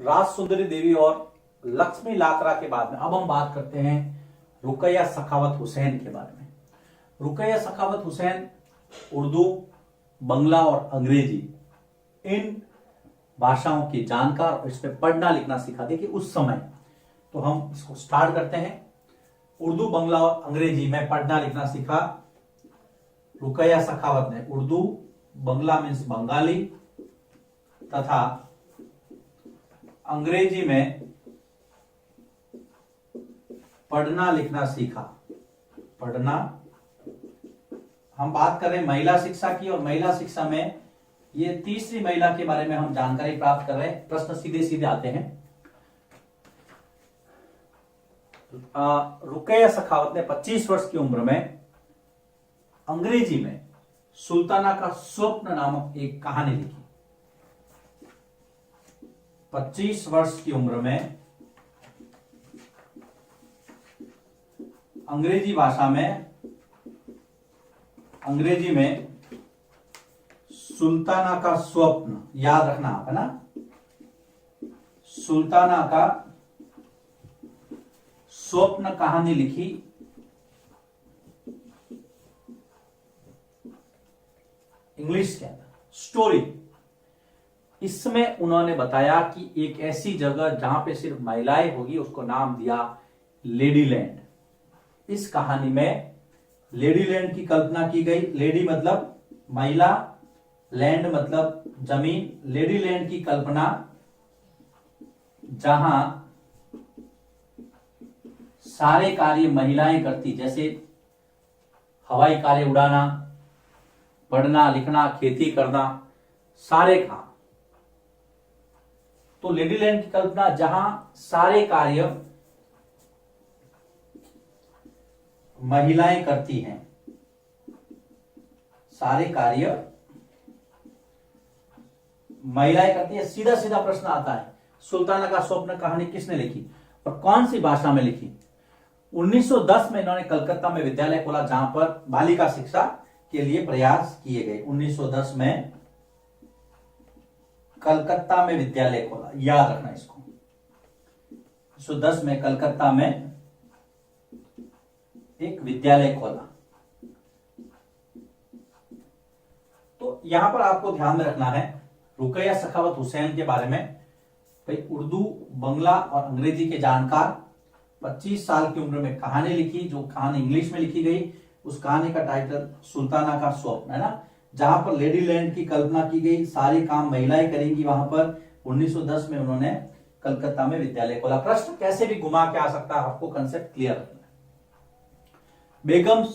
राज सुंदरी देवी और लक्ष्मी लाकरा के बाद में अब हम बात करते हैं रुकैया सखावत हुसैन के बारे में। रुकैया सखावत हुसैन उर्दू, बंगला और अंग्रेजी इन भाषाओं की जानकार और इसमें पढ़ना लिखना सिखा। देखिए उस समय तो हम इसको स्टार्ट करते हैं। उर्दू, बंगला और अंग्रेजी में पढ़ना लिखना सीखा रुकैया सखावत ने। उर्दू, बंगला मीन्स बंगाली तथा अंग्रेजी में पढ़ना लिखना सीखा। पढ़ना, हम बात कर रहे हैं महिला शिक्षा की, और महिला शिक्षा में ये तीसरी महिला के बारे में हम जानकारी प्राप्त कर रहे हैं। प्रश्न सीधे सीधे आते हैं। रुकैया सखावत ने 25 वर्ष की उम्र में अंग्रेजी में सुल्ताना का स्वप्न नामक एक कहानी लिखी। 25 वर्ष की उम्र में अंग्रेजी भाषा में, अंग्रेजी में सुल्ताना का स्वप्न, याद रखना है ना, सुल्ताना का स्वप्न कहानी लिखी। इंग्लिश के अंदर स्टोरी। इसमें उन्होंने बताया कि एक ऐसी जगह जहां पे सिर्फ महिलाएं होगी उसको नाम दिया लेडीलैंड। इस कहानी में लेडीलैंड की कल्पना की गई। लेडी मतलब महिला, लैंड मतलब जमीन। लेडीलैंड की कल्पना जहां सारे कार्य महिलाएं करती, जैसे हवाई कार्य उड़ाना, पढ़ना लिखना, खेती करना, सारे काम। तो लेडीलैंड की कल्पना जहां सारे कार्य महिलाएं करती हैं, सारे कार्य महिलाएं करती है। सीधा सीधा प्रश्न आता है, सुल्ताना का स्वप्न कहानी किसने लिखी और कौन सी भाषा में लिखी? 1910 में इन्होंने कलकत्ता में विद्यालय खोला जहां पर बालिका शिक्षा के लिए प्रयास किए गए। 1910 में कलकत्ता में विद्यालय खोला, याद रखना इसको। 1910 में कलकत्ता में एक विद्यालय खोला। तो यहां पर आपको ध्यान में रखना है रुकैया सखावत हुसैन के बारे में। भाई उर्दू, बंगला और अंग्रेजी के जानकार, 25 साल की उम्र में कहानी लिखी। जो कहानी इंग्लिश में लिखी गई उस कहानी का टाइटल सुल्ताना का स्वप्न है ना, जहां पर लेडीलैंड की कल्पना की गई, सारे काम महिलाएं करेंगी वहां पर। 1910 में उन्होंने कलकत्ता में विद्यालय खोला। प्रश्न कैसे भी घुमा के आ सकता है, आपको कंसेप्ट क्लियर रखना है। बेगम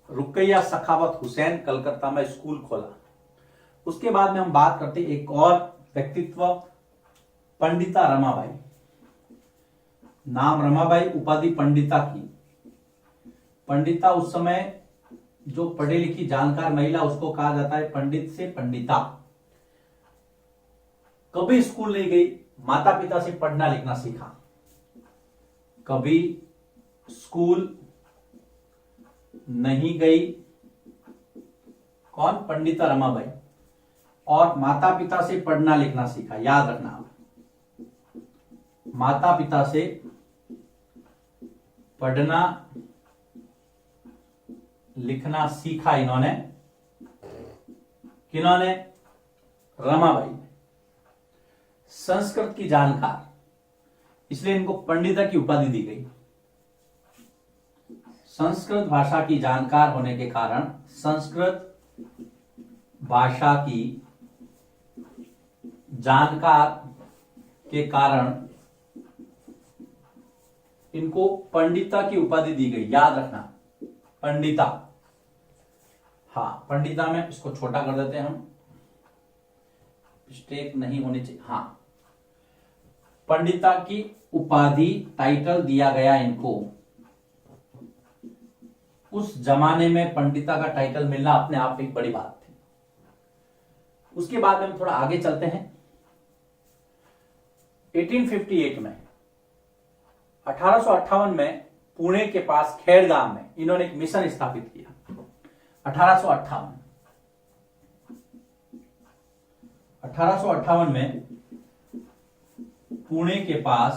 रुकैया सखावत हुसैन कलकत्ता में स्कूल खोला। उसके बाद में हम बात करते हैं एक और व्यक्तित्व, पंडिता रमाबाई। नाम रमाबाई, उपाधि पंडिता की। पंडिता उस समय जो पढ़ी लिखी जानकार महिला, उसको कहा जाता है पंडित से पंडिता। कभी स्कूल नहीं गई, माता पिता से पढ़ना लिखना सीखा। कभी स्कूल नहीं गई, कौन? पंडिता रमाबाई। और माता पिता से पढ़ना लिखना सीखा, याद रखना। माता पिता से पढ़ना लिखना सीखा इन्होंने। किन्होंने? रमाबाई। संस्कृत की जानकार, इसलिए इनको पंडिता की उपाधि दी गई। संस्कृत भाषा की जानकार होने के कारण, संस्कृत भाषा की जानकार के कारण इनको पंडिता की उपाधि दी गई, याद रखना। पंडिता, हाँ पंडिता में इसको छोटा कर देते हैं हम, मिस्टेक नहीं होनी चाहिए। हाँ, पंडिता की उपाधि, टाइटल दिया गया इनको। उस जमाने में पंडिता का टाइटल मिलना अपने आप एक बड़ी बात थी। उसके बाद में हम थोड़ा आगे चलते हैं। 1858 में, 1858 में पुणे के पास खेड़गांव में इन्होंने एक मिशन स्थापित किया। 1858 में पुणे के पास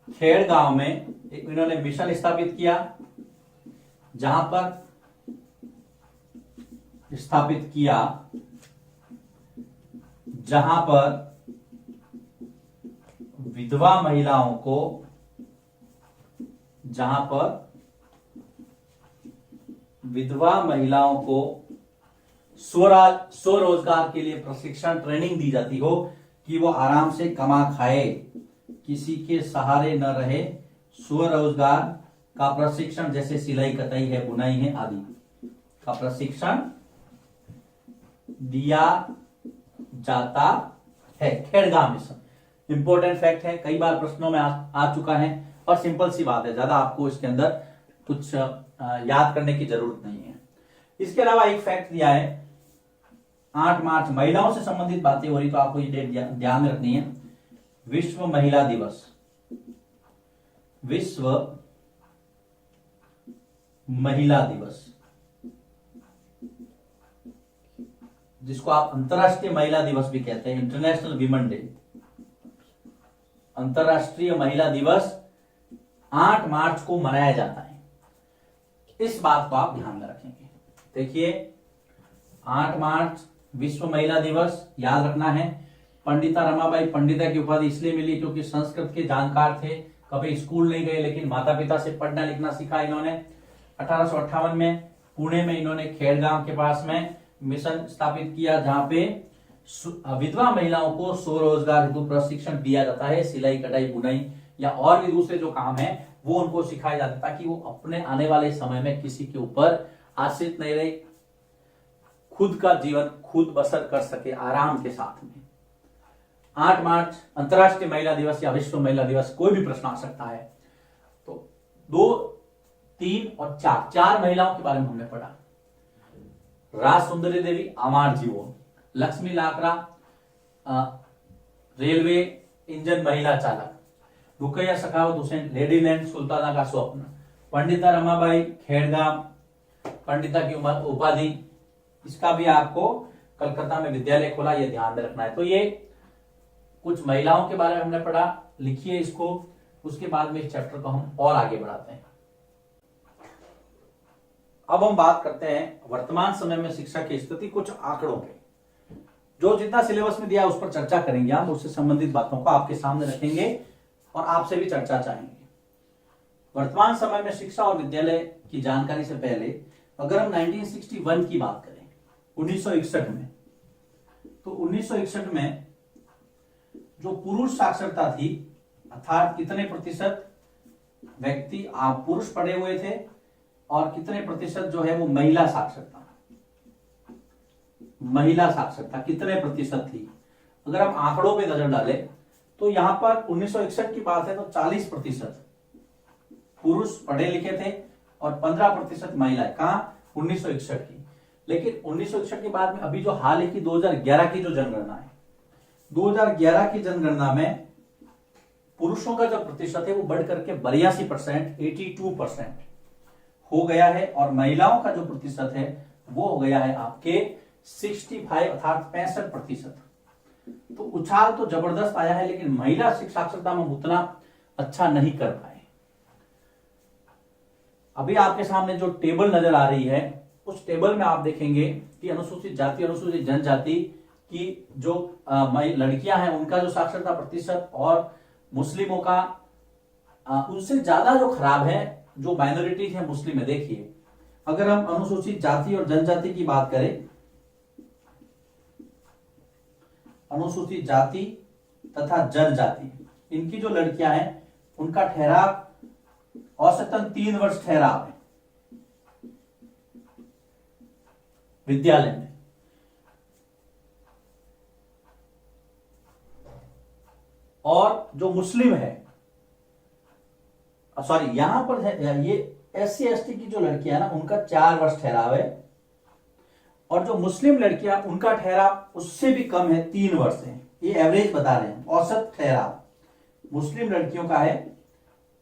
खेड़गांव में एक इन्होंने मिशन स्थापित किया, जहां पर विधवा महिलाओं को स्वरोजगार के लिए प्रशिक्षण ट्रेनिंग दी जाती हो कि वो आराम से कमा खाए, किसी के सहारे न रहे, स्वरोजगार का प्रशिक्षण जैसे सिलाई कताई है, बुनाई है आदि का प्रशिक्षण दिया जाता है। खेड़गांव मिशन इंपॉर्टेंट फैक्ट है, कई बार प्रश्नों में आ चुका है और सिंपल सी बात है, ज्यादा आपको इसके अंदर कुछ याद करने की जरूरत नहीं है। इसके अलावा एक फैक्ट दिया है 8 मार्च, महिलाओं से संबंधित बातें हो रही तो आपको ये डेट ध्यान में रखनी है। विश्व महिला दिवस, विश्व महिला दिवस, जिसको आप अंतरराष्ट्रीय महिला दिवस भी कहते हैं, इंटरनेशनल वीमेन डे। अंतरराष्ट्रीय महिला दिवस 8 मार्च को मनाया जाता है। इस बात को आप ध्यान में रखेंगे। देखिए 8 मार्च विश्व महिला दिवस याद रखना है। पंडिता रमाबाई पंडिता की उपाधि इसलिए मिली क्योंकि संस्कृत के जानकार थे, कभी स्कूल नहीं गए लेकिन माता पिता से पढ़ना लिखना सीखा इन्होंने। 1858 में पुणे में इन्होंने खेड़गांव के पास में मिशन स्थापित किया, जहां पे विधवा महिलाओं को स्वरोजगार हेतु प्रशिक्षण दिया जाता है। सिलाई कटाई बुनाई या और भी दूसरे जो काम है वो उनको सिखाया जाता है, ताकि वो अपने आने वाले समय में किसी के ऊपर आश्रित नहीं रहे, खुद का जीवन खुद बसर कर सके आराम के साथ में। 8 मार्च अंतरराष्ट्रीय महिला दिवस या विश्व महिला दिवस, कोई भी प्रश्न आ सकता है। तो 2, 3 और 4 महिलाओं के बारे में हमने पढ़ा। राज सुंदरी देवी अमर जीवन, लक्ष्मी लाकड़ा रेलवे इंजन महिला चालक, रुकैया सखावत हुसैन लेडीलैंड सुल्ताना का स्वप्न, पंडिता रमाबाई खेड़गांव पंडिता की उपाधि, इसका भी आपको कलकत्ता में विद्यालय खोला, ये ध्यान में रखना है। तो ये कुछ महिलाओं के बारे में हमने पढ़ा, लिखिए इसको। उसके बाद में इस चैप्टर को हम और आगे बढ़ाते हैं। अब हम बात करते हैं वर्तमान समय में शिक्षा की स्थिति, कुछ आंकड़ों पे। जो जितना सिलेबस में दिया उस पर चर्चा करेंगे हम, उससे संबंधित बातों को आपके सामने रखेंगे और आपसे भी चर्चा चाहेंगे। वर्तमान समय में शिक्षा और विद्यालय की जानकारी से पहले अगर हम 1961 की बात करें, 1961 में, तो 1961 में जो पुरुष साक्षरता थी, अर्थात कितने प्रतिशत व्यक्ति आप पुरुष पढ़े हुए थे और कितने प्रतिशत जो है वो महिला साक्षरता कितने प्रतिशत थी। अगर हम आंकड़ों पे नजर डालें तो यहां पर 1961 की बात है तो 40% पुरुष पढ़े लिखे थे और 15% महिलाएं। कहां? 1961 की। लेकिन 1961 के बाद में अभी जो हाल ही की 2011 की जो जनगणना है, 2011 की जनगणना में पुरुषों का जो प्रतिशत है वो बढ़ करके 82%, 82% हो गया है और महिलाओं का जो प्रतिशत है वो हो गया है आपके 65 अर्थात 65%। तो उछाल तो जबरदस्त आया है, लेकिन महिला साक्षरता में उतना अच्छा नहीं कर पाए। अभी आपके सामने जो टेबल नजर आ रही है, उस टेबल में आप देखेंगे कि अनुसूचित जाति अनुसूचित जनजाति की जो लड़कियां हैं उनका जो साक्षरता प्रतिशत और मुस्लिमों का उनसे ज्यादा जो खराब है जो माइनॉरिटी है मुस्लिम है। देखिए अगर हम अनुसूचित जाति और जनजाति की बात करें, अनुसूचित जाति तथा जनजाति, इनकी जो लड़कियां हैं उनका ठहराव औसतन 3 वर्ष ठहराव है विद्यालय में। और जो मुस्लिम है, सॉरी यहां पर ये SC ST की जो लड़कियां ना उनका 4 वर्ष ठहराव है और जो मुस्लिम लड़कियां उनका ठहराव उससे भी कम है, 3 वर्ष है। ये एवरेज बता रहे हैं, औसत ठहराव मुस्लिम लड़कियों का है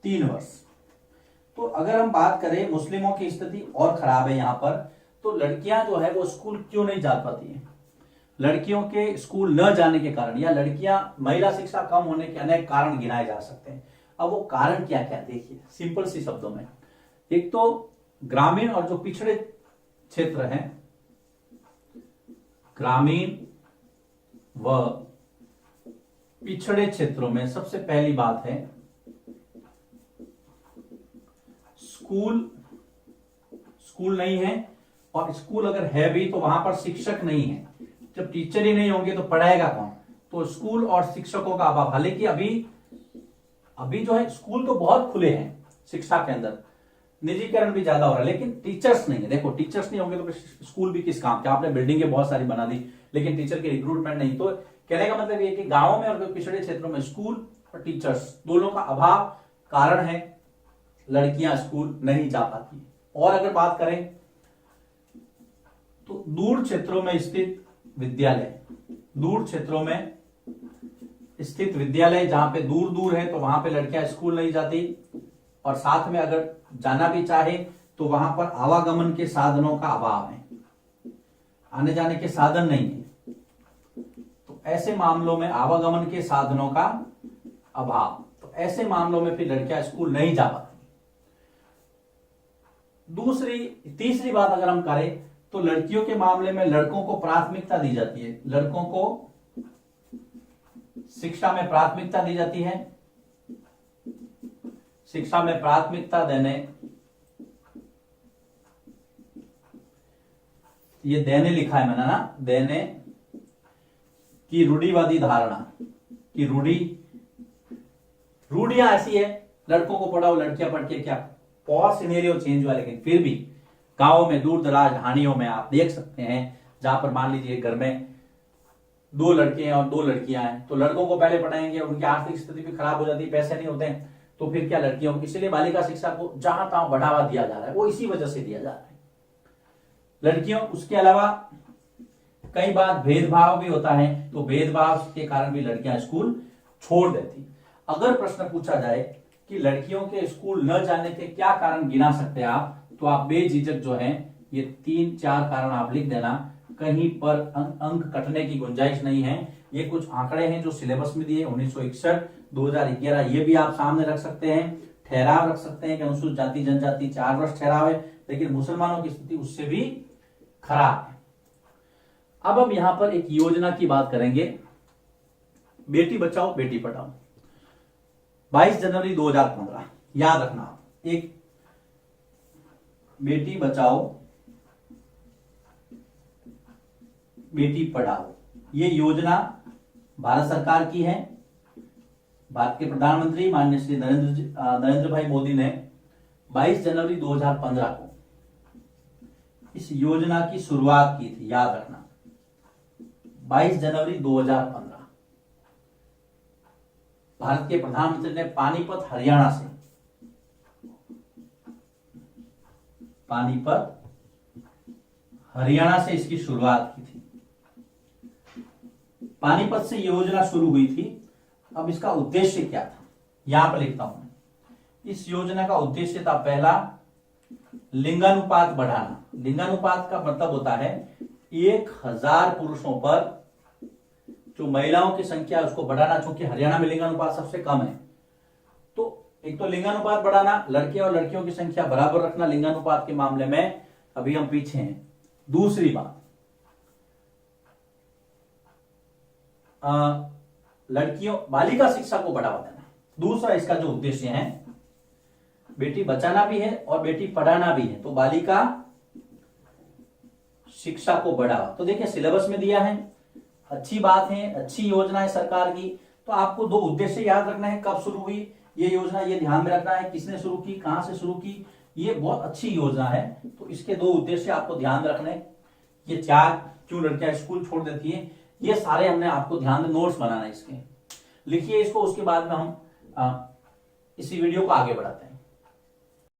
3 वर्ष। तो अगर हम बात करें मुस्लिमों की स्थिति और खराब है यहां पर, तो लड़कियां जो है वो स्कूल क्यों नहीं जा पाती हैं? लड़कियों के स्कूल न जाने के कारण या लड़कियां महिला शिक्षा कम होने के अनेक कारण गिनाए जा सकते हैं। अब वो कारण क्या क्या देखिए सिंपल सी शब्दों में। एक तो ग्रामीण और जो पिछड़े क्षेत्र हैं, ग्रामीण व पिछड़े क्षेत्रों में सबसे पहली बात है स्कूल नहीं है, और स्कूल अगर है भी तो वहां पर शिक्षक नहीं है। जब टीचर ही नहीं होंगे तो पढ़ाएगा कौन? तो स्कूल और शिक्षकों का अभाव। हालांकि अभी जो है स्कूल तो बहुत खुले हैं शिक्षा के अंदर, निजीकरण भी ज्यादा हो रहा है, लेकिन टीचर्स नहीं है। देखो टीचर्स नहीं होंगे तो स्कूल भी किस काम के? आपने बिल्डिंगें बहुत सारी बना दी लेकिन टीचर की रिक्रूटमेंट नहीं। तो कहने का मतलब ये कि गांवों में और पिछड़े क्षेत्रों में स्कूल और टीचर्स दोनों का अभाव कारण है लड़कियां स्कूल नहीं जा पाती। और अगर बात करें तो दूर क्षेत्रों में स्थित विद्यालय, दूर क्षेत्रों में स्थित विद्यालय जहां पे दूर दूर है तो वहां पे लड़कियां स्कूल नहीं जाती, और साथ में अगर जाना भी चाहे तो वहां पर आवागमन के साधनों का अभाव है, आने जाने के साधन नहीं है। तो ऐसे मामलों में आवागमन के साधनों का अभाव, तो ऐसे मामलों में फिर लड़कियां स्कूल नहीं जा पाती। तीसरी बात अगर हम करें तो लड़कियों के मामले में लड़कों को प्राथमिकता दी जाती है, लड़कों को शिक्षा में प्राथमिकता दी जाती है। शिक्षा में प्राथमिकता देने, ये देने लिखा है मैंने ना, देने की रूढ़िवादी धारणा की रूढ़ियां ऐसी है लड़कों को पढ़ाओ लड़कियां पढ़ के क्या, बहुत सिनेरियो चेंज हुआ, लेकिन फिर भी गांवों में दूर दराज ढाणियों में आप देख सकते हैं जहां पर मान लीजिए घर में 2 लड़के हैं और 2 लड़कियां हैं, तो लड़कों को पहले पढ़ाएंगे, उनकी आर्थिक स्थिति भी खराब हो जाती है, पैसे नहीं होते हैं, तो फिर क्या लड़कियों को, इसलिए बालिका शिक्षा को जहां तहां बढ़ावा दिया जा रहा है, वो इसी वजह से दिया जा रहा है लड़कियों। उसके अलावा कई बार भेदभाव भी होता है, तो भेदभाव के कारण भी लड़कियां स्कूल छोड़ देती। अगर प्रश्न पूछा जाए कि लड़कियों के स्कूल न जाने के क्या कारण गिना सकते हैं आप, तो आप बेझिझक जो है ये 3-4 कारण आप लिख देना। कहीं पर अंक कटने की गुंजाइश नहीं है। ये कुछ आंकड़े हैं जो सिलेबस में दिए 1961, 2011, ये भी आप सामने रख सकते हैं। ठहराव रख सकते हैं कि अनुसूचित जाति जनजाति 4 वर्ष ठहराव है, लेकिन मुसलमानों की स्थिति उससे भी खराब है। अब हम यहां पर एक योजना की बात करेंगे, बेटी बचाओ बेटी पढ़ाओ। 22 जनवरी 2015, याद रखना, एक बेटी बचाओ बेटी पढ़ाओ, ये योजना भारत सरकार की है। भारत के प्रधानमंत्री माननीय श्री नरेंद्र भाई मोदी ने 22 जनवरी 2015 को इस योजना की शुरुआत की थी, याद रखना, 22 जनवरी 2015 भारत के प्रधानमंत्री ने पानीपत हरियाणा से इसकी शुरुआत की थी। पानीपत से योजना शुरू हुई थी। अब इसका उद्देश्य क्या था, यहां पर लिखता हूं। इस योजना का उद्देश्य था, पहला, लिंगानुपात बढ़ाना। लिंगानुपात का मतलब होता है 1000 पुरुषों पर जो महिलाओं की संख्या है उसको बढ़ाना, क्योंकि हरियाणा में लिंगानुपात सबसे कम है। तो एक तो लिंगानुपात बढ़ाना, लड़के और लड़कियों की संख्या बराबर रखना। लिंगानुपात के मामले में अभी हम पीछे हैं। दूसरी बात, लड़कियों बालिका शिक्षा को बढ़ावा देना। दूसरा इसका जो उद्देश्य है, बेटी बचाना भी है और बेटी पढ़ाना भी है, तो बालिका शिक्षा को बढ़ावा। तो देखिए सिलेबस में दिया है, अच्छी बात है, अच्छी योजना है सरकार की। तो आपको 2 उद्देश्य याद रखना है, कब शुरू हुई ये योजना, ये ध्यान में रखना है, किसने शुरू की, कहां से शुरू की। ये बहुत अच्छी योजना है, तो इसके 2 उद्देश्य आपको ध्यान रखने। ये 4 क्यों लड़कियां स्कूल छोड़ देती है, ये सारे हमने आपको ध्यान में नोट्स बनाना है, इसके लिखिए इसको। उसके बाद में हम इसी वीडियो को आगे बढ़ाते हैं।